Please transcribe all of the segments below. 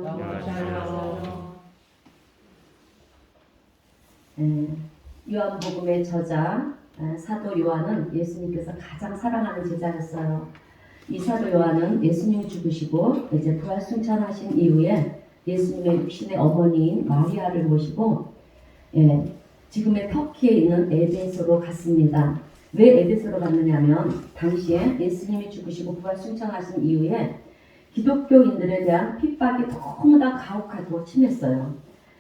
샬롬. 요한복음의 저자 사도 요한은 예수님께서 가장 사랑하는 제자였어요. 이 사도 요한은 예수님이 죽으시고 이제 부활 승천하신 이후에 예수님의 육신의 어머니인 마리아를 모시고 지금의 터키에 있는 에베소로 갔습니다. 왜 에베소로 갔느냐면 당시에 예수님이 죽으시고 부활 승천하신 이후에 기독교인들에 대한 핍박이 너무나 가혹하고 심했어요.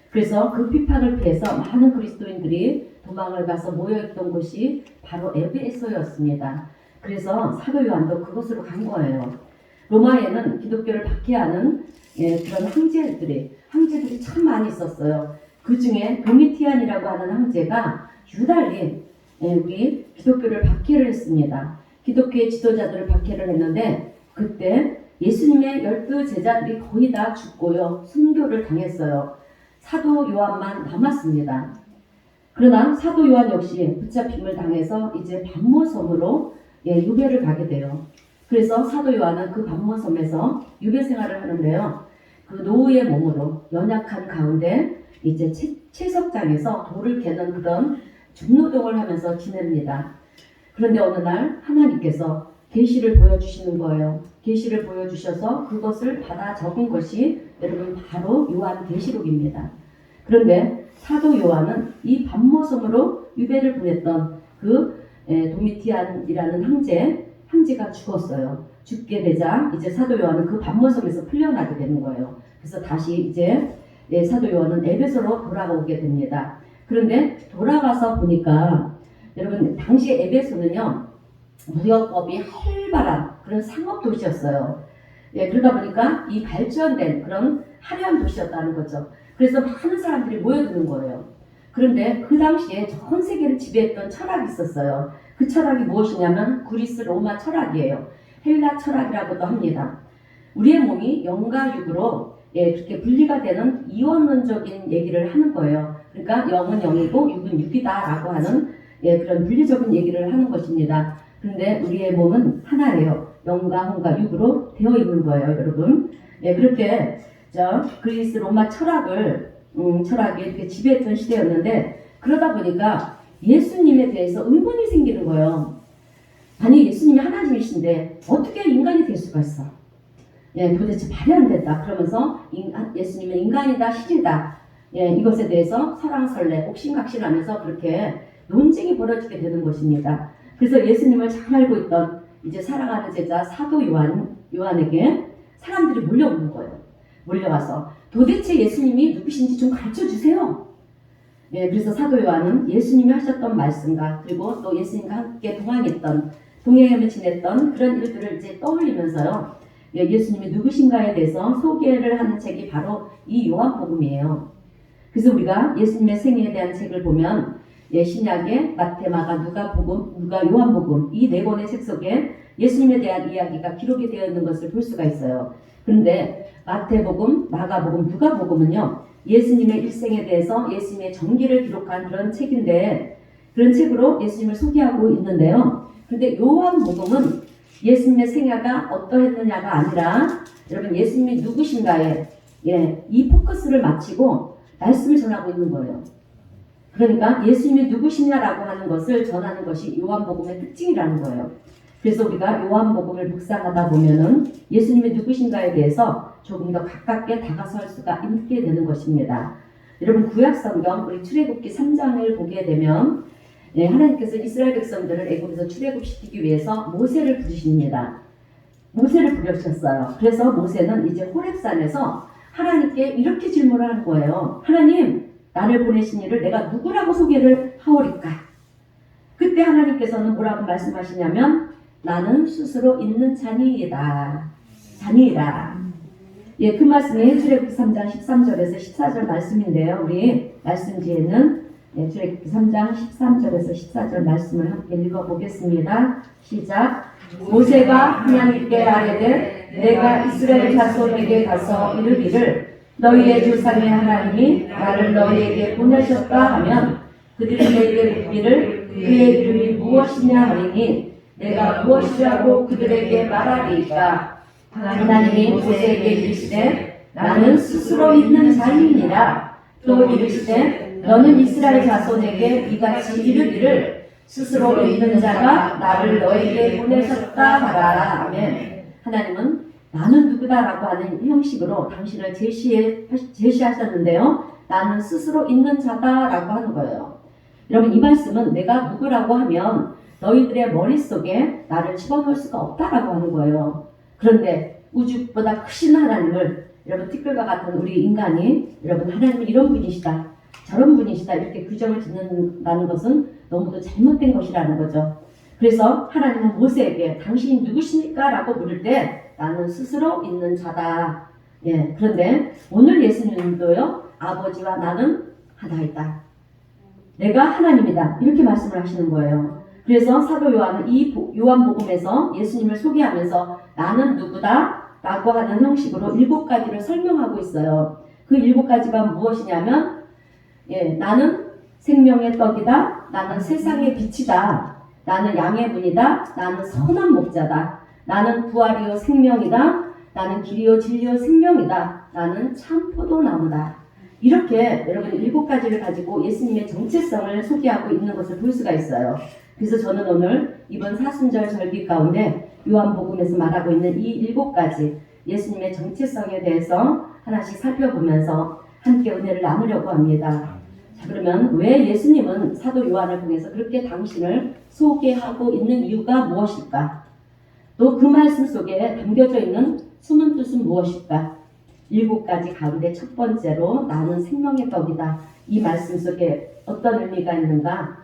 그래서 그 핍박을 피해서 많은 그리스도인들이 도망을 가서 모여있던 곳이 바로 에베소였습니다. 그래서 사도 요한도 그곳으로 간 거예요. 로마에는 기독교를 박해하는 그런 황제들이 참 많이 있었어요. 그 중에 도미티안이라고 하는 황제가 유달리 우리 기독교를 박해를 했습니다. 기독교의 지도자들을 박해를 했는데 그때 예수님의 12제자들이 거의 다 죽고요. 순교를 당했어요. 사도 요한만 남았습니다. 그러나 사도 요한 역시 붙잡힘을 당해서 이제 반모섬으로 유배를 가게 돼요. 그래서 사도 요한은 그 반모섬에서 유배 생활을 하는데요. 그 노후의 몸으로 연약한 가운데 이제 채석장에서 돌을 캐는 그런 중노동을 하면서 지냅니다. 그런데 어느 날 하나님께서 계시를 보여주시는 거예요. 계시를 보여주셔서 그것을 받아 적은 것이 여러분 바로 요한계시록입니다. 그런데 사도 요한은 이 반모섬으로 유배를 보냈던 그 도미티안이라는 황제가 죽었어요. 죽게 되자 이제 사도 요한은 그 반모섬에서 풀려나게 되는 거예요. 그래서 다시 이제 사도 요한은 에베소로 돌아오게 됩니다. 그런데 돌아가서 보니까 여러분 당시 에베소는요 무역업이 활발한 그런 상업 도시였어요. 그러다 보니까 이 발전된 그런 화려한 도시였다는 거죠. 그래서 많은 사람들이 모여드는 거예요. 그런데 그 당시에 전 세계를 지배했던 철학이 있었어요. 그 철학이 무엇이냐면 그리스 로마 철학이에요. 헬라 철학이라고도 합니다. 우리의 몸이 영과 육으로 그렇게 분리가 되는 이원론적인 얘기를 하는 거예요. 그러니까 영은 영이고 육은 육이다라고 하는 그런 분리적인 얘기를 하는 것입니다. 그런데 우리의 몸은 하나예요. 영과 혼과 육으로 되어 있는 거예요, 여러분. 그렇게 그리스 로마 철학이 이렇게 지배했던 시대였는데 그러다 보니까 예수님에 대해서 의문이 생기는 거예요. 아니 예수님이 하나님이신데 어떻게 인간이 될 수가 있어? 도대체 말이 안 된다. 그러면서 예수님은 인간이다, 신이다. 이것에 대해서 설왕설래, 옥신각신하면서 그렇게 논쟁이 벌어지게 되는 것입니다. 그래서 예수님을 잘 알고 있던 이제 사랑하는 제자 사도 요한에게 사람들이 몰려오는 거예요. 몰려와서 도대체 예수님이 누구신지 좀 가르쳐 주세요. 그래서 사도 요한은 예수님이 하셨던 말씀과 그리고 또 예수님과 함께 동행하며 지냈던 그런 일들을 이제 떠올리면서요. 예수님이 누구신가에 대해서 소개를 하는 책이 바로 이 요한복음이에요. 그래서 우리가 예수님의 생애에 대한 책을 보면 신약의 마태, 마가, 누가, 요한복음 이 네 권의 책 속에 예수님에 대한 이야기가 기록이 되어 있는 것을 볼 수가 있어요. 그런데 마태복음, 마가복음, 누가복음은요 예수님의 일생에 대해서 예수님의 전기를 기록한 그런 책인데 그런 책으로 예수님을 소개하고 있는데요. 그런데 요한복음은 예수님의 생애가 어떠했느냐가 아니라 여러분 예수님이 누구신가에 이 포커스를 맞추고 말씀을 전하고 있는 거예요. 그러니까 예수님이 누구시냐라고 하는 것을 전하는 것이 요한복음의 특징이라는 거예요. 그래서 우리가 요한복음을 묵상하다 보면은 예수님이 누구신가에 대해서 조금 더 가깝게 다가설 수가 있게 되는 것입니다. 여러분 구약성경 우리 출애굽기 3장을 보게 되면 하나님께서 이스라엘 백성들을 애굽에서 출애굽시키기 위해서 모세를 부르십니다. 모세를 부르셨어요. 그래서 모세는 이제 호렙산에서 하나님께 이렇게 질문을 하는 거예요. 하나님, 나를 보내신 이를 내가 누구라고 소개를 하오리까? 그때 하나님께서는 뭐라고 말씀하시냐면 나는 스스로 있는 자니이다. 그 말씀이 출애굽기 3장 13절에서 14절 말씀인데요. 우리 말씀지에는 출애굽기 3장 13절에서 14절 말씀을 함께 읽어보겠습니다. 시작. 모세가 하나님께 아뢰되 내가 이스라엘 자손에게 가서 이르기를 너희의 조상의 하나님이 나를 너희에게 보내셨다 하면 그들이 내게 묻기를 그의 이름이 무엇이냐 하리니 내가 무엇이라고 그들에게 말하리이까? 하나님이 모세에게 이르시되 나는 스스로 있는 자이니라. 또 이르시되 너는 이스라엘 자손에게 이같이 이르기를 스스로 있는 자가 나를 너에게 보내셨다 하라. 아멘. 하나님은 나는 누구다라고 하는 형식으로 당신을 제시하셨는데요. 나는 스스로 있는 자다라고 하는 거예요. 여러분, 이 말씀은 내가 누구라고 하면 너희들의 머릿속에 나를 집어넣을 수가 없다라고 하는 거예요. 그런데 우주보다 크신 하나님을 여러분, 티끌과 같은 우리 인간이 여러분, 하나님은 이런 분이시다, 저런 분이시다 이렇게 규정을 짓는다는 것은 너무도 잘못된 것이라는 거죠. 그래서 하나님은 모세에게 당신이 누구십니까? 라고 물을 때 나는 스스로 있는 자다. 예, 그런데 오늘 예수님도요, 아버지와 나는 하나이다, 내가 하나님이다, 이렇게 말씀을 하시는 거예요. 그래서 사도 요한은 이 요한복음에서 예수님을 소개하면서 나는 누구다 라고 하는 형식으로 7가지를 설명하고 있어요. 그 7가지가 무엇이냐면, 예, 나는 생명의 떡이다, 나는 세상의 빛이다, 나는 양의 문이다, 나는 선한 목자다, 나는 부활이요 생명이다, 나는 길이요 진리요 생명이다, 나는 참 포도나무다. 이렇게 여러분 7가지를 가지고 예수님의 정체성을 소개하고 있는 것을 볼 수가 있어요. 그래서 저는 오늘 이번 사순절 절기 가운데 요한복음에서 말하고 있는 이 7가지 예수님의 정체성에 대해서 하나씩 살펴보면서 함께 은혜를 나누려고 합니다. 자, 그러면 왜 예수님은 사도 요한을 통해서 그렇게 당신을 소개하고 있는 이유가 무엇일까? 또 그 말씀 속에 담겨져 있는 숨은 뜻은 무엇일까? 7가지 가운데 첫 번째로 나는 생명의 떡이다, 이 말씀 속에 어떤 의미가 있는가?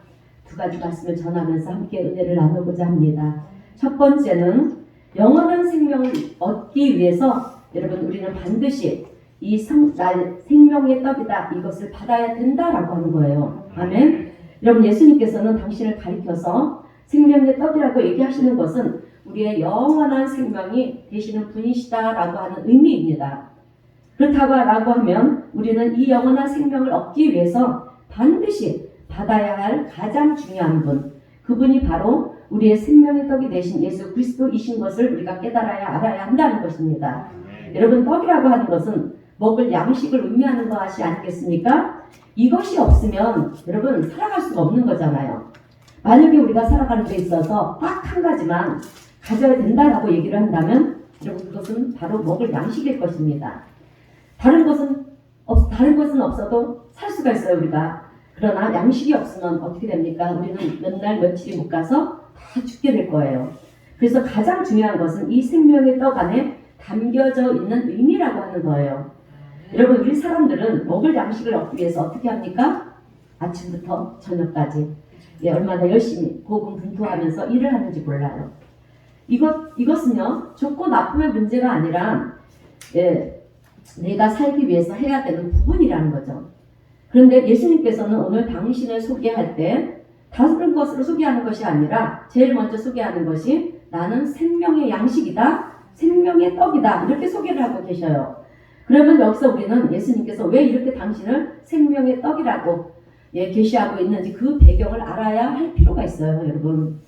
2가지 말씀을 전하면서 함께 은혜를 나누고자 합니다. 첫 번째는 영원한 생명을 얻기 위해서 여러분, 우리는 반드시 이 생명의 떡이다, 이것을 받아야 된다라고 하는 거예요. 아멘. 여러분, 예수님께서는 당신을 가리켜서 생명의 떡이라고 얘기하시는 것은 우리의 영원한 생명이 되시는 분이시다라고 하는 의미입니다. 그렇다고 하면 우리는 이 영원한 생명을 얻기 위해서 반드시 받아야 할 가장 중요한 분, 그분이 바로 우리의 생명의 떡이 되신 예수 그리스도이신 것을 우리가 깨달아야 알아야 한다는 것입니다. 여러분, 떡이라고 하는 것은 먹을 양식을 의미하는 것이 아니겠습니까? 이것이 없으면 여러분 살아갈 수가 없는 거잖아요. 만약에 우리가 살아가는 데 있어서 딱 한 가지만 가져야 된다라고 얘기를 한다면 여러분, 그것은 바로 먹을 양식일 것입니다. 다른 것은 없어도 살 수가 있어요, 우리가. 그러나 양식이 없으면 어떻게 됩니까? 우리는 몇 날 며칠이 못 가서 다 죽게 될 거예요. 그래서 가장 중요한 것은 이 생명의 떡 안에 담겨져 있는 의미라고 하는 거예요. 여러분, 우리 사람들은 먹을 양식을 얻기 위해서 어떻게 합니까? 아침부터 저녁까지 얼마나 열심히 고군분투하면서 일을 하는지 몰라요. 이것은요, 좋고 나쁨의 문제가 아니라 내가 살기 위해서 해야 되는 부분이라는 거죠. 그런데 예수님께서는 오늘 당신을 소개할 때 다른 것으로 소개하는 것이 아니라 제일 먼저 소개하는 것이 나는 생명의 양식이다, 생명의 떡이다, 이렇게 소개를 하고 계셔요. 그러면 여기서 우리는 예수님께서 왜 이렇게 당신을 생명의 떡이라고 계시하고 있는지 그 배경을 알아야 할 필요가 있어요, 여러분.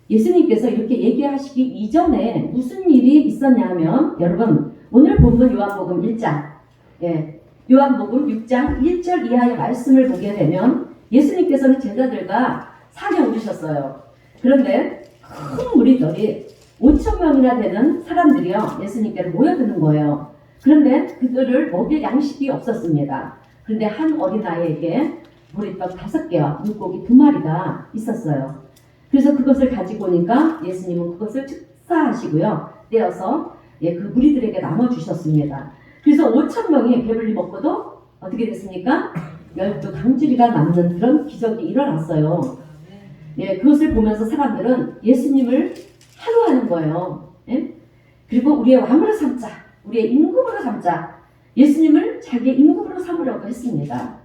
예수님께서 이렇게 얘기하시기 이전에 무슨 일이 있었냐면, 여러분, 오늘 본문 요한복음 1장, 요한복음 6장 1절 이하의 말씀을 보게 되면 예수님께서는 제자들과 산에 오르셨어요. 그런데 큰 무리들이 5,000명이나 되는 사람들이요, 예수님께로 모여드는 거예요. 그런데 그들을 먹일 양식이 없었습니다. 그런데 한 어린아이에게 보리떡 5개와 물고기 2마리가 있었어요. 그래서 그것을 가지고 오니까 예수님은 그것을 축사하시고요, 떼어서 그 무리들에게 나눠주셨습니다. 그래서 5,000명이 배불리 먹고도 어떻게 됐습니까? 12강줄이가 남는 그런 기적이 일어났어요. 그것을 보면서 사람들은 예수님을 환호하는 거예요. 그리고 우리의 왕으로 삼자, 우리의 임금으로 삼자, 예수님을 자기의 임금으로 삼으려고 했습니다.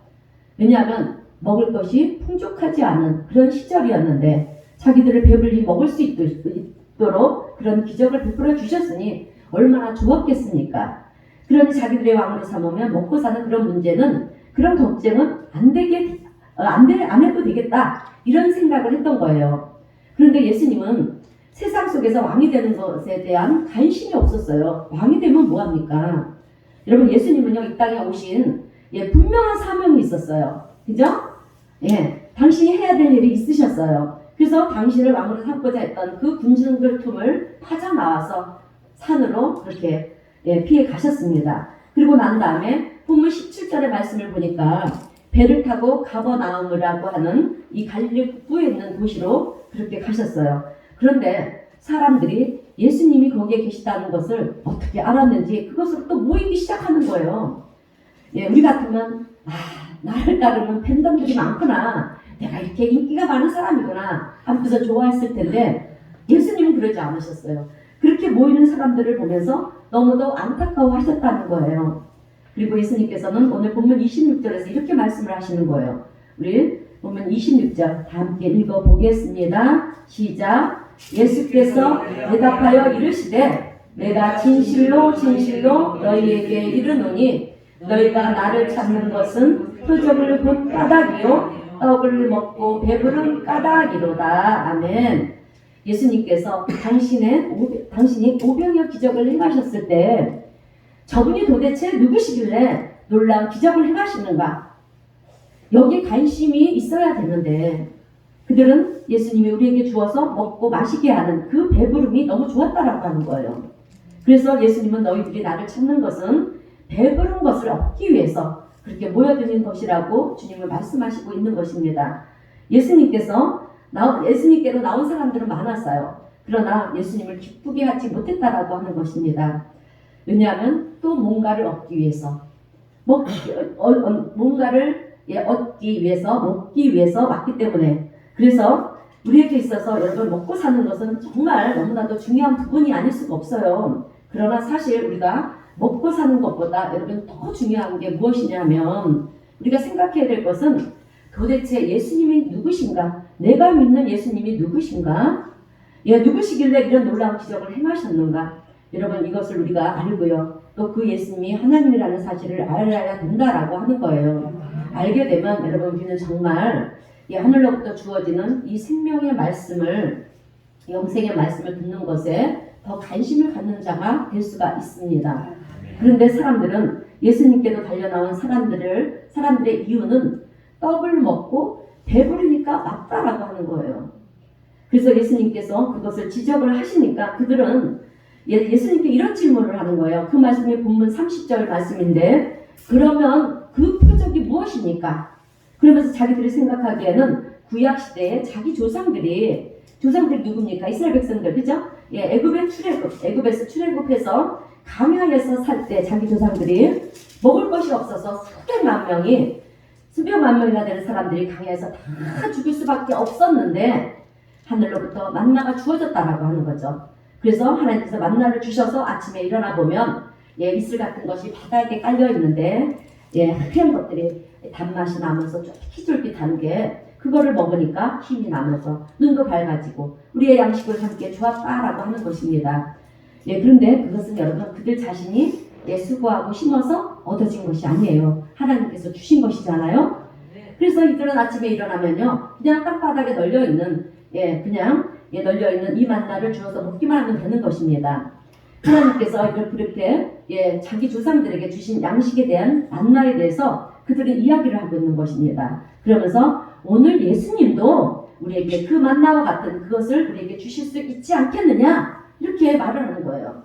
왜냐하면 먹을 것이 풍족하지 않은 그런 시절이었는데 자기들을 배불리 먹을 수 있도록 그런 기적을 베풀어 주셨으니 얼마나 좋았겠습니까? 그러니 자기들의 왕으로 삼으면 먹고 사는 그런 문제는, 그런 걱정은 안 해도 되겠다, 이런 생각을 했던 거예요. 그런데 예수님은 세상 속에서 왕이 되는 것에 대한 관심이 없었어요. 왕이 되면 뭐합니까? 여러분 예수님은요 이 땅에 오신 분명한 사명이 있었어요. 그죠? 당신이 해야 될 일이 있으셨어요. 그래서 당신을 왕으로 삼고자 했던 그 군중들 틈을 빠져나와서 산으로 그렇게 피해 가셨습니다. 그리고 난 다음에 본문 17절의 말씀을 보니까 배를 타고 가버나움이라고 하는 이 갈릴리 북부에 있는 도시로 그렇게 가셨어요. 그런데 사람들이 예수님이 거기에 계시다는 것을 어떻게 알았는지 그것으로 또 모이기 시작하는 거예요. 우리 같으면 나를 따르는 팬덤들이 많구나. 내가 이렇게 인기가 많은 사람이구나 하면서 좋아했을 텐데 예수님은 그러지 않으셨어요. 그렇게 모이는 사람들을 보면서 너무도 안타까워하셨다는 거예요. 그리고 예수님께서는 오늘 본문 26절에서 이렇게 말씀을 하시는 거예요. 우리 본문 26절 다 함께 읽어보겠습니다. 시작. 예수께서 대답하여 이르시되 내가 진실로 진실로 너희에게 이르노니 너희가 나를 찾는 것은 표적을 본 까닭이요 떡을 먹고 배부른 까닭이로다. 아멘. 예수님께서 당신이 오병이어 기적을 행하셨을 때 저분이 도대체 누구시길래 놀라운 기적을 행하시는가? 여기에 관심이 있어야 되는데 그들은 예수님이 우리에게 주어서 먹고 마시게 하는 그 배부름이 너무 좋았다라고 하는 거예요. 그래서 예수님은 너희들이 나를 찾는 것은 배부른 것을 얻기 위해서 그렇게 모여드는 것이라고 주님을 말씀하시고 있는 것입니다. 예수님께로 나온 사람들은 많았어요. 그러나 예수님을 기쁘게 하지 못했다라고 하는 것입니다. 왜냐하면 또 뭔가를 얻기 위해서 뭔가를 얻기 위해서 먹기 위해서 왔기 때문에 그래서 우리에게 있어서 여러분 먹고 사는 것은 정말 너무나도 중요한 부분이 아닐 수가 없어요. 그러나 사실 우리가 먹고 사는 것보다 여러분 더 중요한 게 무엇이냐면 우리가 생각해야 될 것은 도대체 예수님이 누구신가? 내가 믿는 예수님이 누구신가? 누구시길래 이런 놀라운 기적을 행하셨는가? 여러분 이것을 우리가 알고요. 또 그 예수님이 하나님이라는 사실을 알아야 된다라고 하는 거예요. 알게 되면 여러분 우리는 정말 하늘로부터 주어지는 이 생명의 말씀을 영생의 말씀을 듣는 것에 더 관심을 갖는 자가 될 수가 있습니다. 그런데 사람들은 예수님께로 달려나온 사람들의 이유는 떡을 먹고 배부르니까 맞다라고 하는 거예요. 그래서 예수님께서 그것을 지적을 하시니까 그들은 예수님께 이런 질문을 하는 거예요. 그 말씀이 본문 30절 말씀인데 그러면 그 표적이 무엇입니까? 그러면서 자기들이 생각하기에는 구약시대에 자기 조상들이 누굽니까? 이스라엘 백성들, 그죠? 애굽에서 출애굽해서 광야에서 살 때 자기 조상들이 먹을 것이 없어서 수백만 명이나 되는 사람들이 광야에서 다 죽을 수밖에 없었는데 하늘로부터 만나가 주어졌다라고 하는 거죠. 그래서 하나님께서 만나를 주셔서 아침에 일어나 보면 이슬 같은 것이 바닥에 깔려 있는데 하얀 것들이 단맛이 나면서 쫄깃쫄깃한 게 그거를 먹으니까 힘이 나면서 눈도 밝아지고 우리의 양식을 함께 주었다라고 하는 것입니다. 그런데 그것은 여러분 그들 자신이 수고하고 심어서 얻어진 것이 아니에요. 하나님께서 주신 것이잖아요. 그래서 이들은 아침에 일어나면요 그냥 땅바닥에 널려있는 널려있는 이 만나를 주어서 먹기만 하면 되는 것입니다. 하나님께서 그렇게 자기 조상들에게 주신 양식에 대한 만나에 대해서 그들은 이야기를 하고 있는 것입니다. 그러면서 오늘 예수님도 우리에게 그 만나와 같은 그것을 우리에게 주실 수 있지 않겠느냐 이렇게 말을 하는 거예요.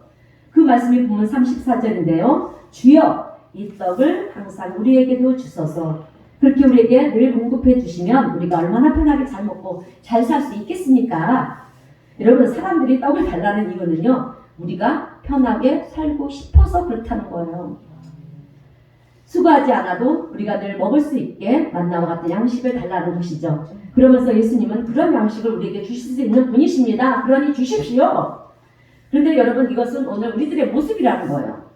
그 말씀이 본문 34절인데요. 주여 이 떡을 항상 우리에게도 주소서. 그렇게 우리에게 늘 공급해 주시면 우리가 얼마나 편하게 잘 먹고 잘 살 수 있겠습니까? 여러분 사람들이 떡을 달라는 이유는요. 우리가 편하게 살고 싶어서 그렇다는 거예요. 수고하지 않아도 우리가 늘 먹을 수 있게 만나와 같은 양식을 달라는 것이죠. 그러면서 예수님은 그런 양식을 우리에게 주실 수 있는 분이십니다. 그러니 주십시오. 그런데 여러분 이것은 오늘 우리들의 모습이라는 거예요.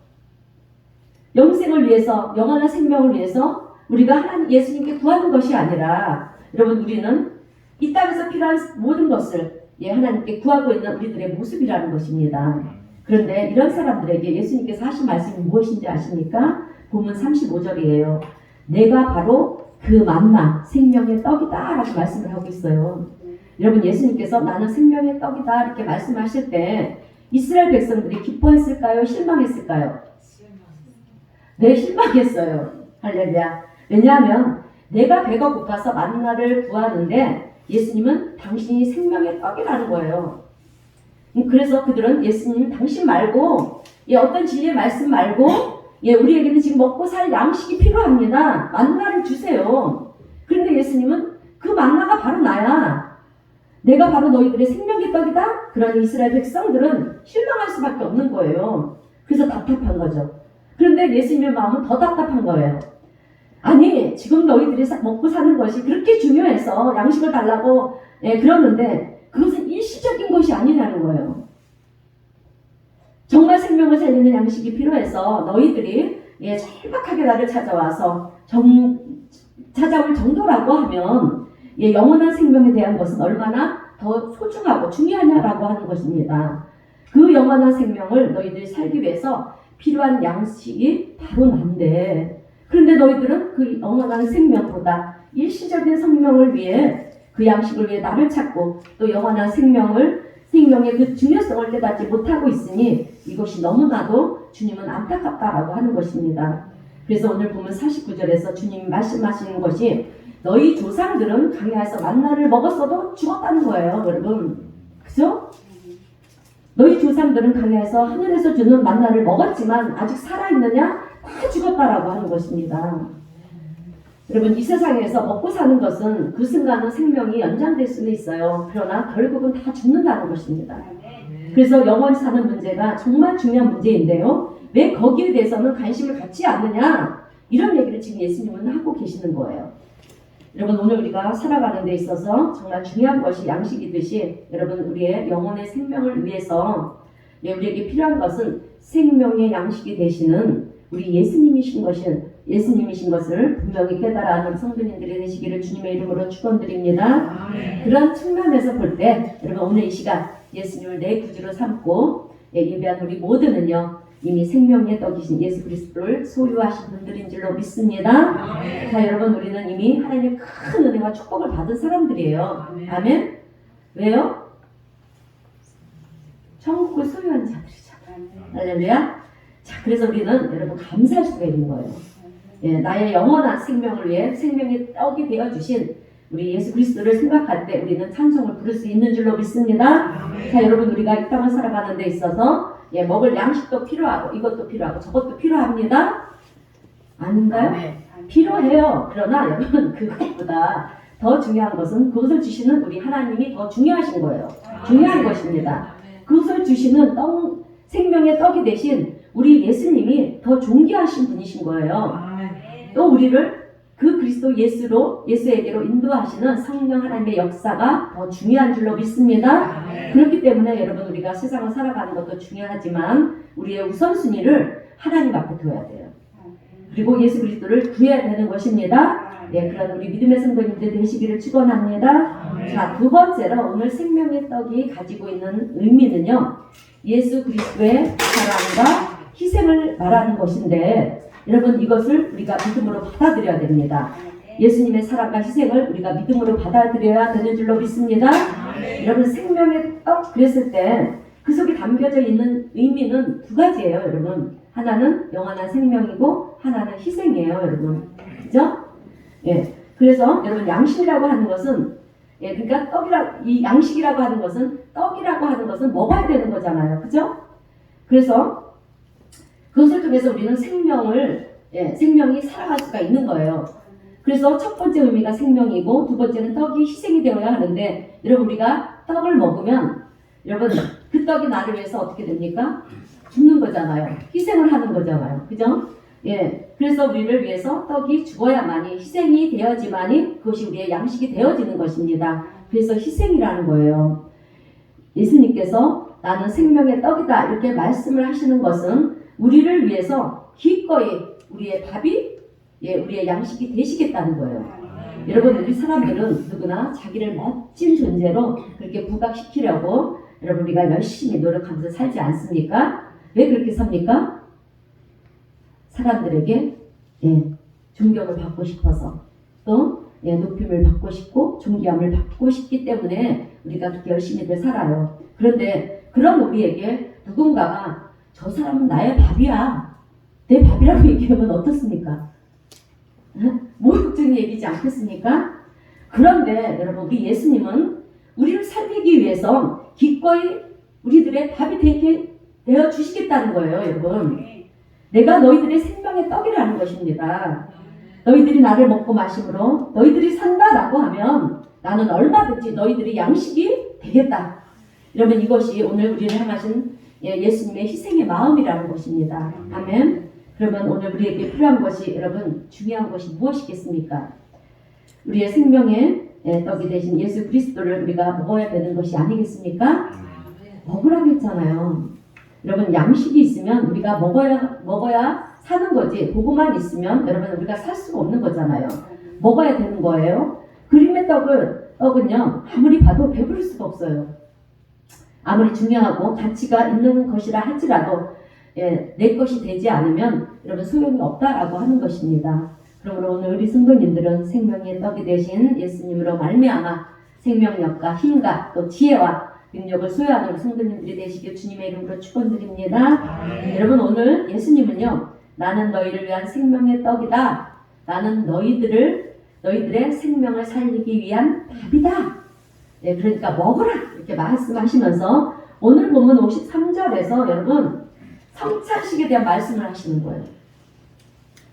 영생을 위해서 영원한 생명을 위해서 우리가 예수님께 구하는 것이 아니라 여러분 우리는 이 땅에서 필요한 모든 것을 하나님께 구하고 있는 우리들의 모습이라는 것입니다. 그런데 이런 사람들에게 예수님께서 하신 말씀이 무엇인지 아십니까? 본문 35절이에요. 내가 바로 그 만나 생명의 떡이다 라고 말씀을 하고 있어요. 여러분 예수님께서 나는 생명의 떡이다 이렇게 말씀하실 때 이스라엘 백성들이 기뻐했을까요? 실망했을까요? 네, 실망했어요. 할렐루야. 왜냐하면 내가 배가 고파서 만나를 구하는데 예수님은 당신이 생명의 떡이라는 거예요. 그래서 그들은 예수님 당신 말고 어떤 진리의 말씀 말고 우리에게는 지금 먹고 살 양식이 필요합니다. 만나를 주세요. 그런데 예수님은 그 만나가 바로 나야. 내가 바로 너희들의 생명의 떡이다. 그러니 이스라엘 백성들은 실망할 수밖에 없는 거예요. 그래서 답답한 거죠. 그런데 예수님의 마음은 더 답답한 거예요. 아니 지금 너희들이 먹고 사는 것이 그렇게 중요해서 양식을 달라고 그러는데 그것은 일시적인 것이 아니라는 거예요. 정말 생명을 살리는 양식이 필요해서 너희들이 절박하게 나를 찾아와서 찾아올 정도라고 하면 영원한 생명에 대한 것은 얼마나 더 소중하고 중요하냐라고 하는 것입니다. 그 영원한 생명을 너희들이 살기 위해서 필요한 양식이 바로 난데 그런데 너희들은 그 영원한 생명보다 일시적인 생명을 위해 그 양식을 위해 나를 찾고 또 영원한 생명의 그 중요성을 깨닫지 못하고 있으니 이것이 너무나도 주님은 안타깝다라고 하는 것입니다. 그래서 오늘 보면 49절에서 주님이 말씀하시는 것이 너희 조상들은 광야에서 만나를 먹었어도 죽었다는 거예요. 여러분 그죠? 너희 조상들은 광야에서 하늘에서 주는 만나를 먹었지만 아직 살아있느냐? 다 죽었다라고 하는 것입니다. 여러분 이 세상에서 먹고 사는 것은 그 순간은 생명이 연장될 수는 있어요. 그러나 결국은 다 죽는다는 것입니다. 그래서 영원히 사는 문제가 정말 중요한 문제인데요. 왜 거기에 대해서는 관심을 갖지 않느냐? 이런 얘기를 지금 예수님은 하고 계시는 거예요. 여러분 오늘 우리가 살아가는 데 있어서 정말 중요한 것이 양식이듯이 여러분 우리의 영혼의 생명을 위해서 우리에게 필요한 것은 생명의 양식이 되시는 우리 예수님이신 것을 분명히 깨달아 하는 성도님들이 되시기를 주님의 이름으로 축원드립니다. 그런 측면에서 볼 때 여러분 오늘 이 시간 예수님을 내 구주로 삼고 예배한 우리 모두는요 이미 생명의 떡이신 예수 그리스도를 소유하신 분들인 줄로 믿습니다. 자 여러분 우리는 이미 하나님의 큰 은혜와 축복을 받은 사람들이에요. 아멘. 왜요? 천국을 소유한 자들이죠. 할렐루야. 자 그래서 우리는 여러분 감사할 수가 있는 거예요. 나의 영원한 생명을 위해 생명의 떡이 되어주신 우리 예수 그리스도를 생각할 때 우리는 찬송을 부를 수 있는 줄로 믿습니다. 자 여러분 우리가 이 땅을 살아가는 데 있어서 먹을 양식도 필요하고 이것도 필요하고 저것도 필요합니다. 아닌가요? 필요해요. 그러나 여러분 그것보다 더 중요한 것은 그것을 주시는 우리 하나님이 더 중요하신 거예요. 중요한 것입니다. 그것을 주시는 생명의 떡이 되신 우리 예수님이 더 존귀하신 분이신 거예요. 또 우리를 그 그리스도 예수에게로 인도하시는 성령 하나님의 역사가 더 중요한 줄로 믿습니다. 그렇기 때문에 여러분 우리가 세상을 살아가는 것도 중요하지만 우리의 우선순위를 하나님 앞에 둬야 돼요. 그리고 예수 그리스도를 구해야 되는 것입니다. 그런 우리 믿음의 성도님들 되시기를 축원합니다. 자, 두 번째로 오늘 생명의 떡이 가지고 있는 의미는요. 예수 그리스도의 사랑과 희생을 말하는 것인데 여러분 이것을 우리가 믿음으로 받아들여야 됩니다. 예수님의 사랑과 희생을 우리가 믿음으로 받아들여야 되는 줄로 믿습니다. 여러분 생명의 떡 그랬을 때 그 속에 담겨져 있는 의미는 두 가지예요. 여러분 하나는 영원한 생명이고 하나는 희생이에요. 여러분 그죠? 그래서 여러분 양식이라고 하는 것은 그러니까 이 양식이라고 하는 것은 떡이라고 하는 것은 먹어야 되는 거잖아요. 그죠? 그래서 그것을 통해서 우리는 생명이 살아갈 수가 있는 거예요. 그래서 첫 번째 의미가 생명이고 두 번째는 떡이 희생이 되어야 하는데 여러분 우리가 떡을 먹으면 여러분 그 떡이 나를 위해서 어떻게 됩니까? 죽는 거잖아요. 희생을 하는 거잖아요. 그죠? 그래서 우리를 위해서 떡이 죽어야만이 희생이 되어지만이 그것이 우리의 양식이 되어지는 것입니다. 그래서 희생이라는 거예요. 예수님께서 나는 생명의 떡이다 이렇게 말씀을 하시는 것은 우리를 위해서 기꺼이 우리의 밥이 우리의 양식이 되시겠다는 거예요. 여러분 우리 사람들은 누구나 자기를 멋진 존재로 그렇게 부각시키려고 여러분 우리가 열심히 노력하면서 살지 않습니까? 왜 그렇게 삽니까? 사람들에게 존경을 받고 싶어서 또 높임을 받고 싶고 존귀함을 받고 싶기 때문에 우리가 그렇게 열심히들 살아요. 그런데 그런 우리에게 누군가가 저 사람은 나의 밥이야 내 밥이라고 얘기하면 어떻습니까? 모욕적인 얘기지 않겠습니까? 그런데 여러분, 우리 예수님은 우리를 살리기 위해서 기꺼이 우리들의 밥이 되게 되어 주시겠다는 거예요, 여러분. 내가 너희들의 생명의 떡이라는 것입니다. 너희들이 나를 먹고 마심으로 너희들이 산다라고 하면 나는 얼마든지 너희들이 양식이 되겠다. 여러분, 이것이 오늘 우리를 향하신 예수님의 희생의 마음이라는 것입니다. 아멘. 그러면 오늘 우리에게 필요한 것이, 여러분, 중요한 것이 무엇이겠습니까? 우리의 생명의 떡이 되신 예수 그리스도를 우리가 먹어야 되는 것이 아니겠습니까? 먹으라고 했잖아요. 여러분, 양식이 있으면 우리가 먹어야 사는 거지, 그거만 있으면 여러분 우리가 살 수가 없는 거잖아요. 먹어야 되는 거예요. 그림의 떡은요, 아무리 봐도 배부를 수가 없어요. 아무리 중요하고 가치가 있는 것이라 할지라도 내 것이 되지 않으면 여러분 소용이 없다라고 하는 것입니다. 그러므로 오늘 우리 성도님들은 생명의 떡이 되신 예수님으로 말미암아 생명력과 힘과 또 지혜와 능력을 소유하는 우리 성도님들이 되시길 주님의 이름으로 축원드립니다. 여러분, 오늘 예수님은요, 나는 너희를 위한 생명의 떡이다. 나는 너희들의 생명을 살리기 위한 밥이다. 네, 그러니까 먹어라 이렇게 말씀하시면서 오늘 본문 53절에서 여러분 성찬식에 대한 말씀을 하시는 거예요.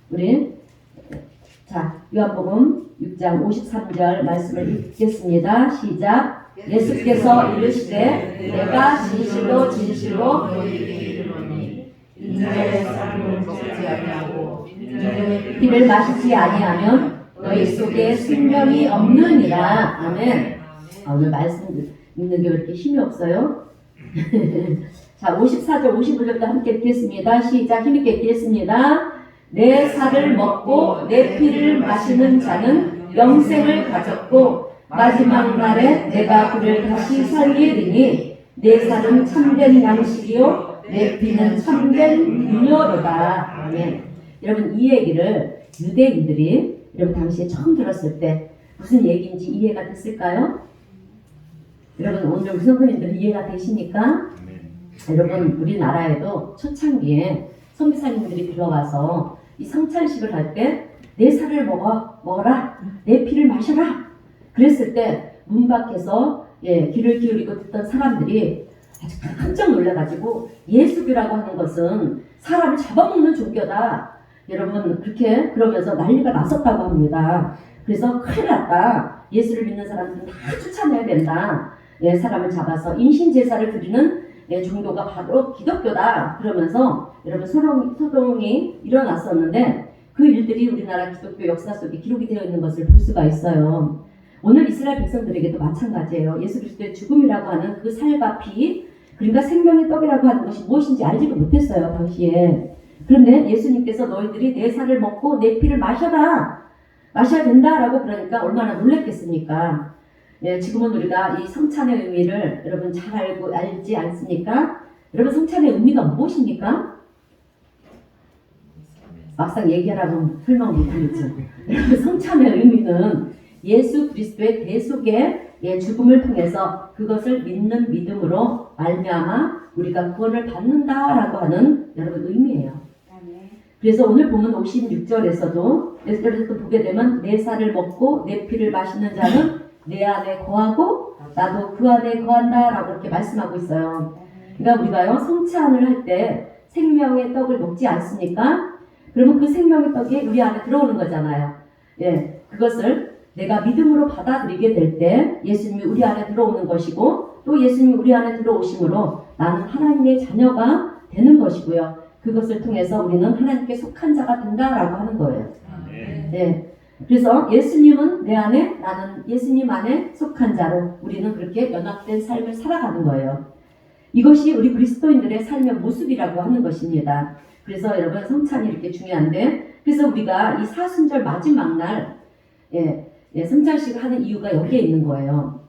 우리 요한복음 6장 53절 말씀을 읽겠습니다. 시작. 예수께서 이르시되 내가 진실로 진실로 너희에게 이르노니 인자의 쌀을 먹지 아니하고 인자의 피를 마시지 아니하면 너희 속에 생명이 없느니라. 아멘. 오늘 말씀 읽는 게 왜 이렇게 힘이 없어요? 자, 54절 55절부터 함께 읽겠습니다. 시작. 힘있게 읽겠습니다. 내 살을 먹고 내 피를 마시는 자는 영생을 가졌고 마지막 날에 내가 그를 다시 살리리니 내 살은 참된 양식이요 내 피는 참된 음료로다. 아멘. 여러분, 이 얘기를 유대인들이 여러분 당시에 처음 들었을 때 무슨 얘기인지 이해가 됐을까요? 여러분, 오늘 우리 성도님들 이해가 되십니까? 여러분, 우리나라에도 초창기에 선교사님들이 들어가서 이 성찬식을 할 때 내 살을 먹어라, 내 피를 마셔라 그랬을 때 문 밖에서 귀를 기울이고 듣던 사람들이 아주 깜짝 놀라가지고 예수교라고 하는 것은 사람을 잡아먹는 종교다. 여러분, 그렇게 그러면서 난리가 났었다고 합니다. 그래서 큰일 났다. 예수를 믿는 사람들은 다 쫓아내야 된다. 사람을 잡아서 인신제사를 드리는 종교가 바로 기독교다. 그러면서 여러분 소동이 일어났었는데 그 일들이 우리나라 기독교 역사 속에 기록이 되어 있는 것을 볼 수가 있어요. 오늘 이스라엘 백성들에게도 마찬가지예요. 예수 그리스도의 죽음이라고 하는 그 살과 피, 그러니까 생명의 떡이라고 하는 것이 무엇인지 알지도 못했어요, 당시에. 그런데 예수님께서 너희들이 내 살을 먹고 내 피를 마셔야 된다라고 그러니까 얼마나 놀랐겠습니까? 지금은 우리가 이 성찬의 의미를 여러분 잘 알지 않습니까? 여러분, 성찬의 의미가 무엇입니까? 막상 얘기하라고 설명 못하겠죠. 여러분, 성찬의 의미는 예수 그리스도의 대속의 죽음을 통해서 그것을 믿는 믿음으로 말미암아 우리가 구원을 받는다라고 하는 여러분 의미예요. 그래서 오늘 보면 56절에서도 보게 되면 내 살을 먹고 내 피를 마시는 자는 내 안에 거하고 나도 그 안에 거한다 라고 이렇게 말씀하고 있어요. 그러니까 우리가요, 성찬을 할 때 생명의 떡을 먹지 않습니까? 그러면 그 생명의 떡이 우리 안에 들어오는 거잖아요. 그것을 내가 믿음으로 받아들이게 될 때 예수님이 우리 안에 들어오는 것이고 또 예수님이 우리 안에 들어오심으로 나는 하나님의 자녀가 되는 것이고요. 그것을 통해서 우리는 하나님께 속한 자가 된다라고 하는 거예요. 그래서 예수님은 내 안에, 나는 예수님 안에 속한 자로 우리는 그렇게 연합된 삶을 살아가는 거예요. 이것이 우리 그리스도인들의 삶의 모습이라고 하는 것입니다. 그래서 여러분, 성찬이 이렇게 중요한데, 그래서 우리가 이 사순절 마지막 날 성찬식을 하는 이유가 여기에 있는 거예요.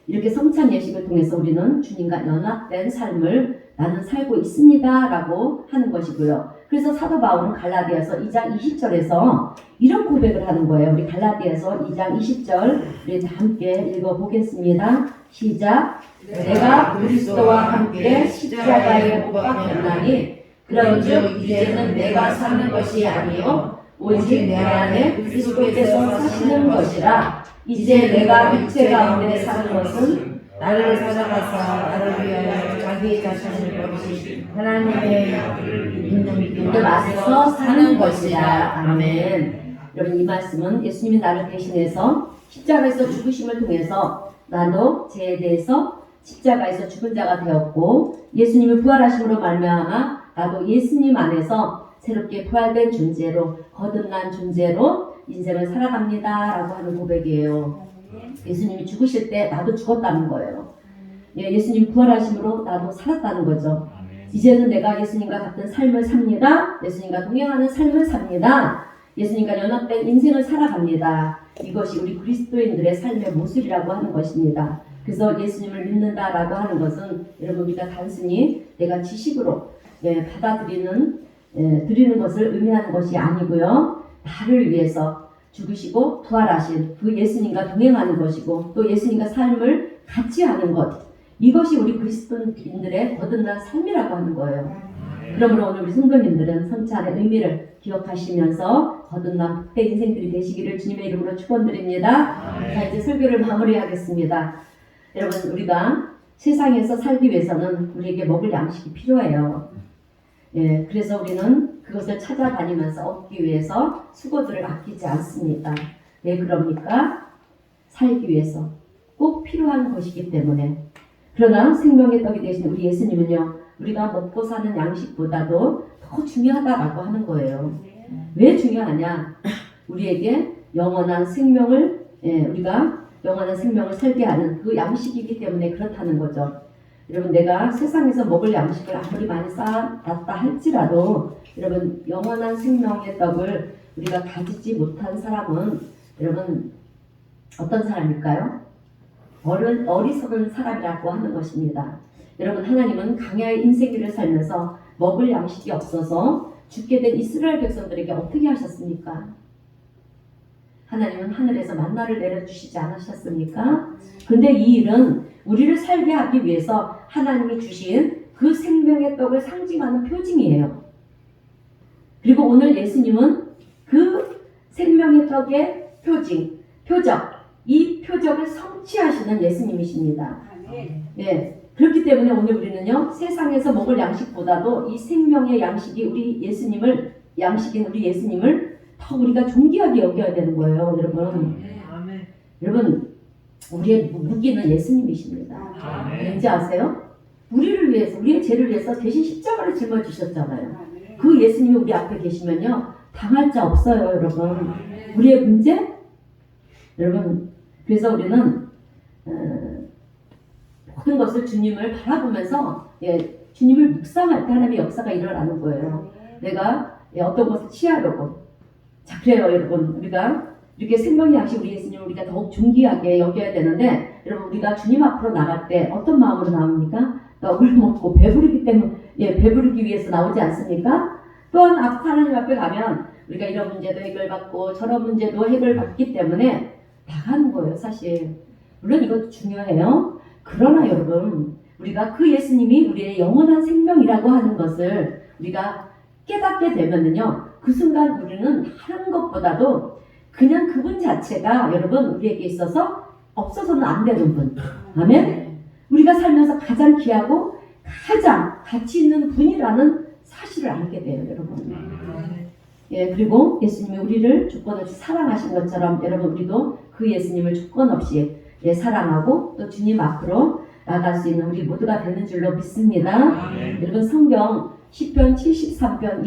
이렇게 성찬 예식을 통해서 우리는 주님과 연합된 삶을 나는 살고 있습니다 라고 하는 것이고요. 그래서 사도 바울은 갈라디아서 2장 20절에서 이런 고백을 하는 거예요. 우리 갈라디아서 2장 20절 우리 다 함께 읽어보겠습니다. 시작. 내가 그리스도와 함께 십자가에 못 박혔나니 그런즉 이제는 내가 사는 것이 아니요 오직 내 안에 그리스도께서 사시는 것이라. 이제 내가 육체 가운데 사는 것은 나를 찾아가사 나를 위하여 자기 자신을 버리신 하나님의 있는 믿음 안에서 사는 것이라. 아멘. 여러분, 이 말씀은 예수님이 나를 대신해서 십자가에서 죽으심을 통해서 나도 죄에 대해서 십자가에서 죽은 자가 되었고, 예수님이 부활하심으로 말미암아 나도 예수님 안에서 새롭게 부활된 존재로, 거듭난 존재로 인생을 살아갑니다 라고 하는 고백이에요. 예수님이 죽으실 때 나도 죽었다는 거예요. 예수님 부활하심으로 나도 살았다는 거죠. 이제는 내가 예수님과 같은 삶을 삽니다. 예수님과 동행하는 삶을 삽니다. 예수님과 연합된 인생을 살아갑니다. 이것이 우리 그리스도인들의 삶의 모습이라고 하는 것입니다. 그래서 예수님을 믿는다라고 하는 것은 여러분, 우리가 단순히 내가 지식으로 드리는 것을 의미하는 것이 아니고요. 나를 위해서 죽으시고 부활하신 그 예수님과 동행하는 것이고, 또 예수님과 삶을 같이 하는 것, 이것이 우리 그리스도인들의 거듭난 삶이라고 하는 거예요. 그러므로 오늘 우리 성도님들은 성찬의 의미를 기억하시면서 거듭난 복된 인생들이 되시기를 주님의 이름으로 축원드립니다. 자, 이제 설교를 마무리하겠습니다. 여러분, 우리가 세상에서 살기 위해서는 우리에게 먹을 양식이 필요해요. 그래서 우리는 그것을 찾아다니면서 얻기 위해서 수고들을 아끼지 않습니다. 왜 그럽니까? 살기 위해서 꼭 필요한 것이기 때문에. 그러나 생명의 떡이 되신 우리 예수님은요, 우리가 먹고 사는 양식보다도 더 중요하다라고 하는 거예요. 왜 중요하냐? 우리에게 영원한 생명을, 우리가 영원한 생명을 살게 하는 그 양식이기 때문에 그렇다는 거죠. 여러분, 내가 세상에서 먹을 양식을 아무리 많이 쌓았다 할지라도 여러분, 영원한 생명의 떡을 우리가 가지지 못한 사람은 여러분 어떤 사람일까요? 어리석은 사람이라고 하는 것입니다. 여러분, 하나님은 광야의 인생길을 살면서 먹을 양식이 없어서 죽게 된 이스라엘 백성들에게 어떻게 하셨습니까? 하나님은 하늘에서 만나를 내려주시지 않으셨습니까? 근데 이 일은 우리를 살게 하기 위해서 하나님이 주신 그 생명의 떡을 상징하는 표징이에요. 그리고 오늘 예수님은 그 생명의 떡의 표적, 이 표적을 성취하시는 예수님이십니다. 그렇기 때문에 오늘 우리는요, 세상에서 먹을 양식보다도 이 생명의 양식이 양식인 우리 예수님을 더 우리가 존귀하게 여겨야 되는 거예요, 여러분. 여러분, 우리의 무기는 예수님이십니다. 왠지 아세요? 우리를 위해서, 우리의 죄를 위해서 대신 십자가를 짊어지셨잖아요. 그 예수님이 우리 앞에 계시면요, 당할 자 없어요, 여러분. 우리의 문제? 여러분, 그래서 우리는 모든 것을 주님을 바라보면서 주님을 묵상할 때 하나님의 역사가 일어나는 거예요. 내가 어떤 것을 취하려고. 자, 그래요, 여러분. 우리가 이렇게 생명의 양식 우리 예수님을 우리가 더욱 존귀하게 여겨야 되는데, 여러분, 우리가 주님 앞으로 나갈 때 어떤 마음으로 나옵니까? 떡을 먹고 배부르기 때문에, 배부르기 위해서 나오지 않습니까? 또한 하나님 앞에 가면 우리가 이런 문제도 해결받고 저런 문제도 해결받기 때문에 나가는 거예요, 사실. 물론 이것도 중요해요. 그러나 여러분, 우리가 그 예수님이 우리의 영원한 생명이라고 하는 것을 우리가 깨닫게 되면은요, 그 순간 우리는 다른 것보다도 그냥 그분 자체가 여러분 우리에게 있어서 없어서는 안 되는 분. 아멘? 우리가 살면서 가장 귀하고 가장 가치 있는 분이라는 사실을 알게 돼요, 여러분. 그리고 예수님이 우리를 조건 없이 사랑하신 것처럼 여러분, 우리도 그 예수님을 조건 없이 사랑하고 또 주님 앞으로 나갈 수 있는 우리 모두가 되는 줄로 믿습니다. 여러분, 성경 시편 73편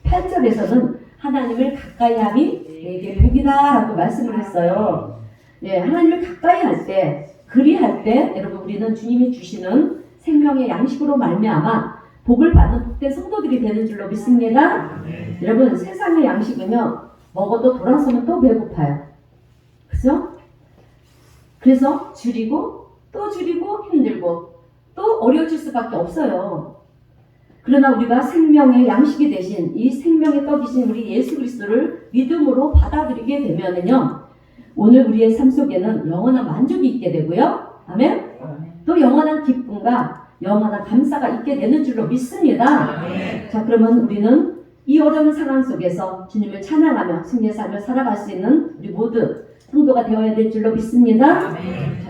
8절에서는 하나님을 가까이 함이 내게 복이다 라고 말씀을 했어요. 하나님을 가까이 할 때, 그리할 때 여러분, 우리는 주님이 주시는 생명의 양식으로 말미암아 복을 받는 복된 성도들이 되는 줄로 믿습니다. 여러분, 세상의 양식은요, 먹어도 돌아서면 또 배고파요. 그죠? 그래서 줄이고 또 줄이고 힘들고 또 어려워질 수밖에 없어요. 그러나 우리가 생명의 양식이 되신 이 생명의 떡이신 우리 예수 그리스도를 믿음으로 받아들이게 되면은요, 오늘 우리의 삶 속에는 영원한 만족이 있게 되고요. 아멘? 또 영원한 기쁨과 영원한 감사가 있게 되는 줄로 믿습니다. 자, 그러면 우리는 이 어려운 상황 속에서 주님을 찬양하며 승리의 삶을 살아갈 수 있는 우리 모두 성도가 되어야 될 줄로 믿습니다. 자,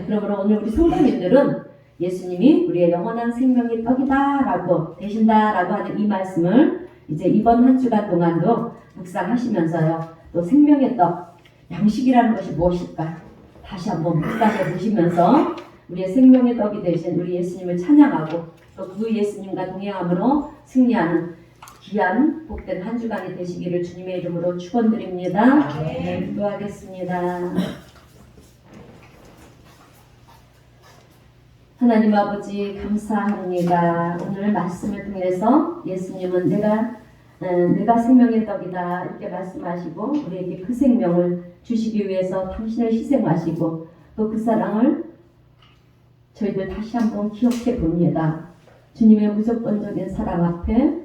그러므로 오늘 우리 성도님들은 예수님이 우리의 영원한 생명의 떡이다라고 되신다라고 하는 이 말씀을 이제 이번 한 주간 동안도 묵상하시면서요. 또 생명의 떡, 양식이라는 것이 무엇일까? 다시 한번 묵상해 보시면서 우리의 생명의 떡이 되신 우리 예수님을 찬양하고 또 그 예수님과 동행함으로 승리하는 귀한 복된 한 주간이 되시기를 주님의 이름으로 축원드립니다. 네, 기도하겠습니다. 하나님 아버지 감사합니다. 오늘 말씀을 통해서 예수님은 내가 생명의 떡이다 이렇게 말씀하시고 우리에게 그 생명을 주시기 위해서 당신을 희생하시고 또 그 사랑을 저희들 다시 한번 기억해 봅니다. 주님의 무조건적인 사랑 앞에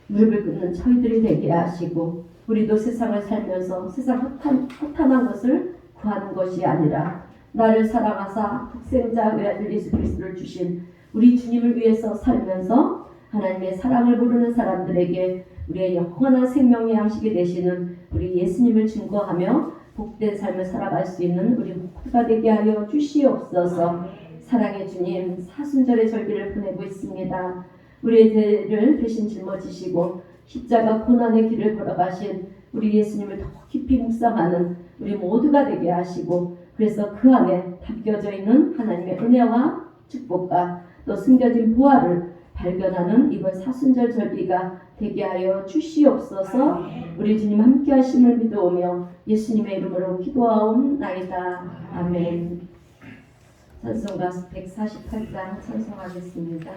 무릎을 꿇는 저희들이 되게 하시고 우리도 세상을 살면서 세상 허탄한 것을 구하는 것이 아니라 나를 사랑하사 독생자 외아들 예수 그리스도를 주신 우리 주님을 위해서 살면서 하나님의 사랑을 모르는 사람들에게 우리의 영원한 생명의 양식이 되시는 우리 예수님을 증거하며 복된 삶을 살아갈 수 있는 우리 모두가 되게 하여 주시옵소서. 사랑의 주님, 사순절의 절기를 보내고 있습니다. 우리의 죄를 대신 짊어지시고 십자가 고난의 길을 걸어가신 우리 예수님을 더 깊이 묵상하는 우리 모두가 되게 하시고 그래서 그 안에 담겨져 있는 하나님의 은혜와 축복과 또 숨겨진 부활을 발견하는 이번 사순절 절기가 되게 하여 주시옵소서. 우리 주님 함께 하심을 믿어오며 예수님의 이름으로 기도하옵나이다. 아멘. 찬송가 148장 찬송하겠습니다.